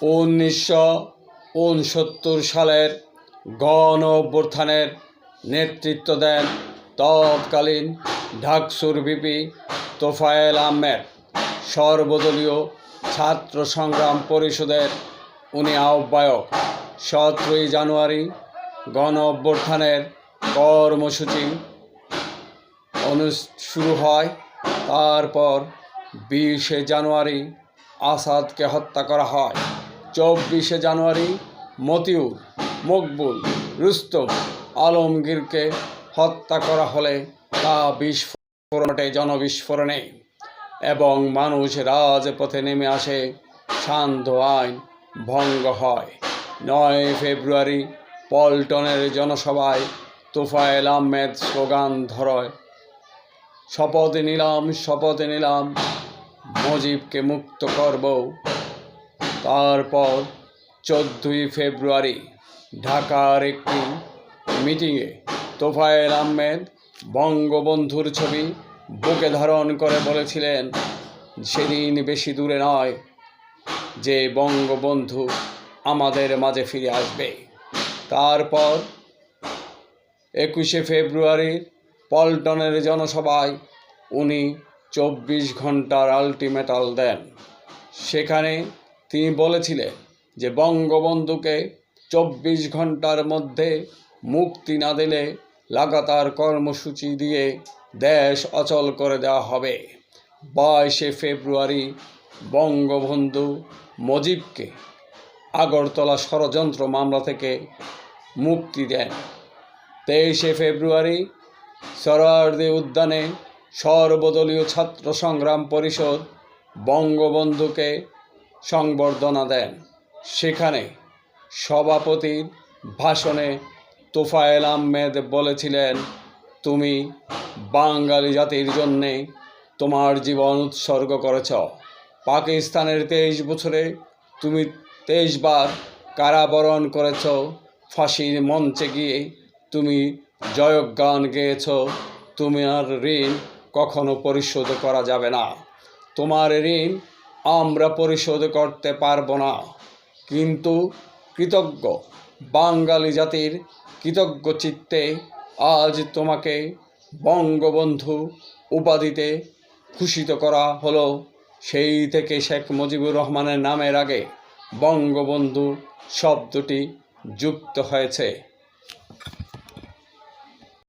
1969 সালের গণ অভ্যুত্থানের নেতৃত্ব দেন তৎকালীন ঢাকসুর ভিপি তোফায়েল আহমেদ। সর্বদলীয় ছাত্র সংগ্রাম পরিষদের উনি আহ্বায়ক। 17 জানুয়ারি গণ অভ্যুত্থানের কর্মসূচি শুরু হয়। তারপর 20 জানুয়ারি আসাদকে হত্যা করা হয়। 24 জানুয়ারি মতিউর, মকবুল, রুস্তম, আলমগীরকে হত্যা করা হলে তা জনবিস্ফোরণে এবং মানুষ রাজপথে নেমে আসে। শান্ত আইন ভঙ্গ হয়। 9 ফেব্রুয়ারি পল্টনের জনসভায় তোফায়েল আহমেদ স্লোগান ধরে, শপথ নিলাম মুজিবকে মুক্ত করব। তারপর 14 ফেব্রুয়ারি ঢাকার একটি মিটিংয়ে তোফায়েল আহমেদ বঙ্গবন্ধুর ছবি বুকে ধারণ করে বলেছিলেন, সেদিন বেশি দূরে নয় যে বঙ্গবন্ধু আমাদের মাঝে ফিরে আসবে। তারপর 21 ফেব্রুয়ারি পল্টনের জনসভায় উনি 24 ঘন্টার আলটিমেটাম দেন। সেখানে তিনি বলেছিলেন যে বঙ্গবন্ধুকে 24 ঘন্টার মধ্যে মুক্তি না দিলে লাগাতার কর্মসূচি দিয়ে দেশ অচল করে দেওয়া হবে। 22 ফেব্রুয়ারি বঙ্গবন্ধু মুজিবকে আগরতলা ষড়যন্ত্র মামলা থেকে মুক্তি দেন। 23 ফেব্রুয়ারি সোহরাওয়ার্দী উদ্যানে সর্বদলীয় ছাত্র সংগ্রাম পরিষদ বঙ্গবন্ধুকে সংবর্ধনা দেন। সেখানে সভাপতির ভাষণে তোফায়েল আহমেদ বলেছিলেন, তুমি বাঙালি জাতির জন্যে তোমার জীবন উৎসর্গ করেছ। পাকিস্তানের 23 বছরে তুমি 23 বার কারাবরণ করেছ। ফাঁসির মঞ্চে গিয়ে তুমি জয়গান গেয়েছ। তোমার ঋণ কখনো পরিশোধ করা যাবে না। তোমার ঋণ আমরা পরিশোধ করতে পারবো না, কিন্তু কৃতজ্ঞ বাঙালি জাতির কৃতজ্ঞ চিত্তে আজ তোমাকে বঙ্গবন্ধু উপাধিতে ভূষিত করা হলো। সেই থেকে শেখ মুজিবুর রহমানের নামের আগে বঙ্গবন্ধু শব্দটি যুক্ত হয়েছে।